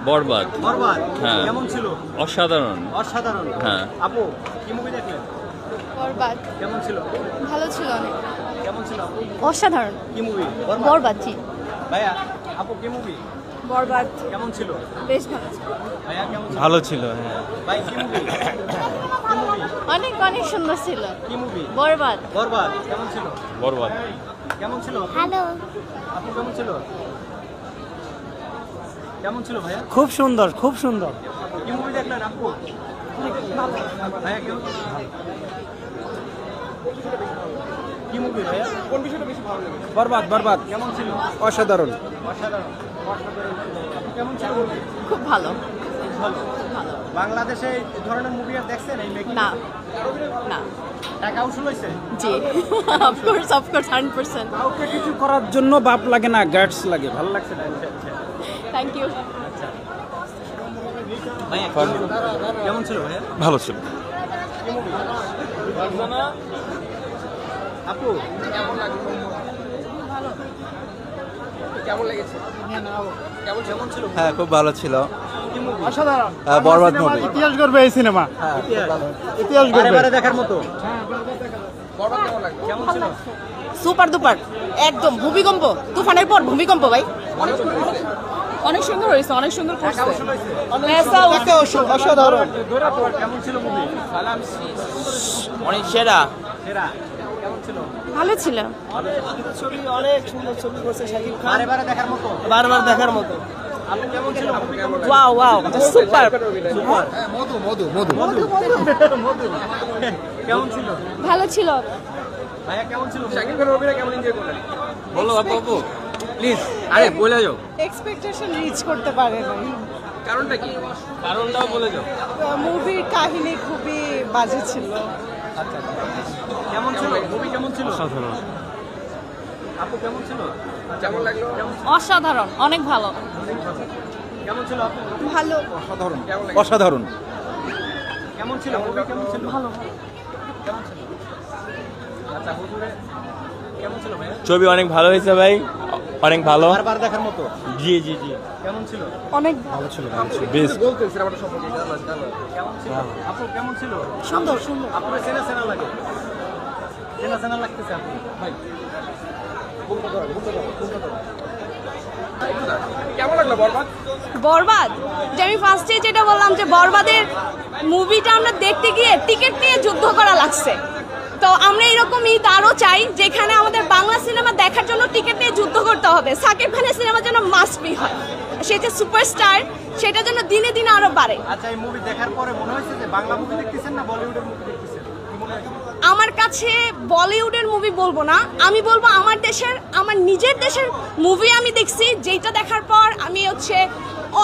বরবাদ। বরবাদ হ্যাঁ। কেমন ছিল? অসাধারণ। অসাধারণ। হ্যাঁ। আপু কি মুভি দেখলেন? বরবাদ কেমন ছিল? ভালো ছিল অনেক। কেমন ছিল আপু? অসাধারণ। কি মুভি? বরবাদ জি। ভাইয়া আপু কি মুভি? বরবাদ কেমন ছিল? বেশ ভালো ছিল। ভাইয়া কেমন ছিল? ভালো ছিল। হ্যাঁ। ভাই কি মুভি? অনেক অনেক সুন্দর ছিল। কি মুভি? বরবাদ। বরবাদ কেমন ছিল? বরবাদ কেমন ছিল? হ্যালো। আপু কেমন ছিল? কেমন ছিল ভাইয়া? খুব সুন্দর, খুব সুন্দর। কি মুভি দেখলেন আপু? ভাইয়া কেমন? কি মুভি ভাইয়া? কোন বিষয়টা বেশি ভালো লেগেছে? বরবাদ, বরবাদ কেমন ছিল? অসাধারণ। অসাধারণ। কেমন ছিল মুভি? খুব ভালো। ভালো। বাংলাদেশে এই ধরনের মুভি আর দেখছেন এই মেকিং? না না টাকা উসুল হয়েছে? জি অফকোর্স 100%। কাউকে কিছু করার জন্য বাপ লাগে না, গার্ডস লাগে। ভালো লাগছে না? Thank you. ভাইয়া কেমন ছিল ভাইয়া? ভালো ছিল। আপু কেমন লাগলো? কেমন লেগেছে? কেমন ছিল? হ্যাঁ, খুব ভালো ছিল। কি মুভি? অসাধারণ। বরবাদ মুভি। ইতিহাস করবে এই সিনেমা। ইতিহাস বারে করবে। বারে দেখার মতো। বরবাদ কেমন লাগলো? কেমন ছিল? সুপার দুপার একদম ভূমিকম্প, তুফানের পর ভূমিকম্প ভাই। অনেক সুন্দর হয়েছে, অনেক সুন্দর করছে। অসাধারণ। কেমন ছিল মুভি? অনেক সেরা। সেরা। কেমন ছিল? ভালো ছিল। ছবি অনেক সুন্দর ছবি করছে শাকিব খান। বারে বারে দেখার মতো। বারবার দেখার মতো। আপু কেমন ছিল মুভি? কেমন? Wow wow super. কেমন ছিল? ভালো ছিল। ভাইয়া কেমন ছিল? শাকিব খানের অভিনয় কেমন এনজয় করলেন? বলো আপু প্লিজ। আরে বলে যাও। এক্সপেকটেশন রিচ করতে পারে নাই। কারণটা কি? কারণটাও বলে যাও। মুভির কাহিনী খুবই বাজে ছিল। আচ্ছা কেমন ছিল মুভি? কেমন ছিল? অসাধারণ। আপু কেমন ছিল? কেমন লাগলো? অসাধারণ, অনেক ভালো। কেমন ছিল আপু? ভালো। অসাধারণ। কেমন লাগলো? অসাধারণ। কেমন ছিল মুভি? কেমন ছিল? ভালো। কেমন ছিল? আচ্ছা হুজুরে কেমন ছিল ভাইয়া? ছবি অনেক ভালো হয়েছে ভাই, অনেক ভালো। বারবার দেখার মতো। জি জি জি। কেমন ছিল? অনেক ভালো ছিল। বেস্ট। বলতেন সিনেমাটা সম্পর্কে কেমন ছিল? আপু কেমন ছিল? সুন্দর সুন্দর। আপনার চেনা চেনা লাগে? চেনা চেনা লাগতেছে আপু? ভাই কেমন লাগলো বরবাদ? বরবাদ যে আমি ফার্স্টে যেটা বললাম যে বরবাদের মুভিটা আমরা দেখতে গিয়ে টিকিট নিয়ে যুদ্ধ করা লাগছে। তো আমরা এরকম ঈদ আরও চাই যেখানে আমাদের বাংলা সিনেমা দেখার জন্য টিকিট নিয়ে যুদ্ধ করতে হবে। সাকিব খানের সিনেমা যেন মাস্ট বি হয়, সে যে সুপারস্টার সেটা যেন দিনে দিনে আরো বাড়ে। আচ্ছা এই মুভি দেখার পরে মনে হয়েছে যে বাংলা মুভি দেখতেছেন না বলিউডের মুভি দেখতেছেন? কি মনে হয়? আমার কাছে বলিউডের মুভি বলবো না, আমি বলবো আমার দেশের, আমার নিজের দেশের মুভি আমি দেখছি, যেটা দেখার পর আমি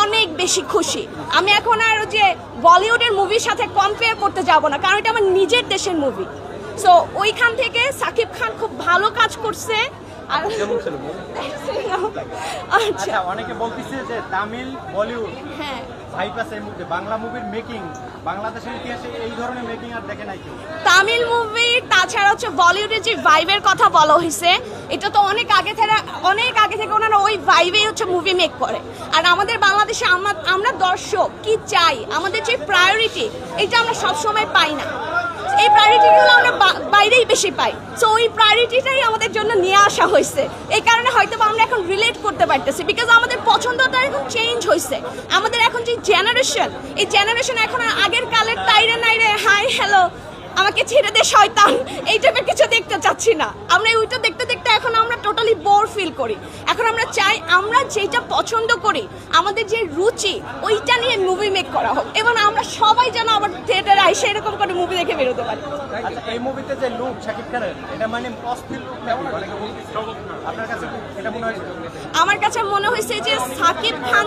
অনেক বেশি খুশি। আমি এখন আর যে বলিউডের মুভির সাথে কম্পেয়ার করতে যাব না, কারণ এটা আমার নিজের দেশের মুভি। সো ওইখান থেকে সাকিব খান খুব ভালো কাজ করছে। আর কেমন ছিল? আচ্ছা আচ্ছা অনেকে বলতেছে যে তামিল বলিউড হ্যাঁ, ভাইব আছে এই মুভি, বাংলা মুভির মেকিং বাংলাদেশের ইতিহাসে এই ধরনের মেকিং আর দেখে নাই কেউ। তামিল মুভি তাছাড়া বলিউডের যে ভাইবের কথা বলা হয়েছে, এটা তো অনেক আগে থেকে ওনারা ওই ভাইবেই মুভি মেক করে। আর আমাদের বাংলাদেশে আমরা দর্শক কি চাই, আমাদের যে প্রায়োরিটি, এটা আমরা সবসময় পাই না। এই প্রায়োরিটিগুলো আমরা বাইরেই বেশি পাই। সো ওই প্রায়োরিটিটাই আমাদের জন্য নিয়ে আসা হয়েছে। এই কারণে হয়তো আমরা এখন রিলেট করতে পারতেছি, বিকজ আমাদের পছন্দটা এখন চেঞ্জ হয়েছে। আমাদের এখন যে জেনারেশন, এই জেনারেশন এখন আগের কালের তাইরে নাইরে হাই হ্যালো আমাকে ছেড়ে দে শয়তান এই টাইপের কিছু দেখতে চাচ্ছি না। আমরা ওইটা দেখতে দেখতে এখন আমরা টোটালি বোর ফিল করি। এখন আমরা চাই আমরা যেটা পছন্দ করি, আমাদের যে রুচি, ওইটা নিয়ে মুভি মেক করা হোক, এবং আমরা সবাই যেন আবার থিয়েটারে আইসে এরকম করে মুভি দেখে বেরোতে পারি। আচ্ছা এই মুভিতে যে লুক শাকিব খানের, এটা মানে অস্থির লুক কেমন লাগে? আপনার কাছে এটা মনে হয়েছে? আমার কাছে মনে হয়েছে যে সাকিব খান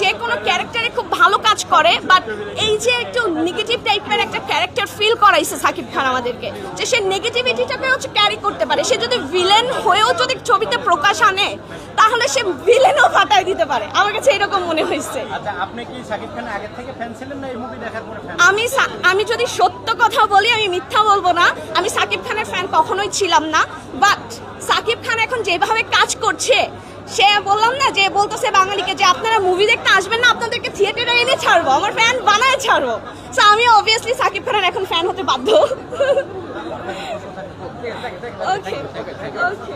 যে কোনো ক্যারেক্টারে খুব ভালো কাজ করে, বাট এই যে একটু নেগেটিভ টাইপের একটা ক্যারেক্টার ফিল করাইছে সাকিব খান আমাদেরকে, যে সে নেগেটিভিটিটাকে ক্যারি করতে পারে। সে যদি ভিলেন হয়েও যদি ছবিতে প্রকাশ আনে, তাহলে সে ভিলেনও ফাটাই দিতে পারে। আমার কাছে এরকম মনে হয়েছে। আচ্ছা আপনি কি শাকিব খানের আগে থেকে ফ্যান ছিলেন না এই মুভি দেখার পরে ফ্যান? আমি যদি সত্য কথা বলি, আমি মিথ্যা বলবো না, আমি সাকিব খানের ফ্যান কখনোই ছিলাম না। বাট সাকিব খান এখন যেভাবে কাজ করছে, সে বললাম না যে বলতেছে বাঙালিকে যে আপনারা মুভি দেখতে আসবেন না, আপনাদেরকে থিয়েটারে এনে ছাড়বো, আমার ফ্যান বানায় ছাড়বো। সো আমি অবভিয়াসলি সাকিব খানের এখন ফ্যান হতে বাধ্য। ওকে ওকে।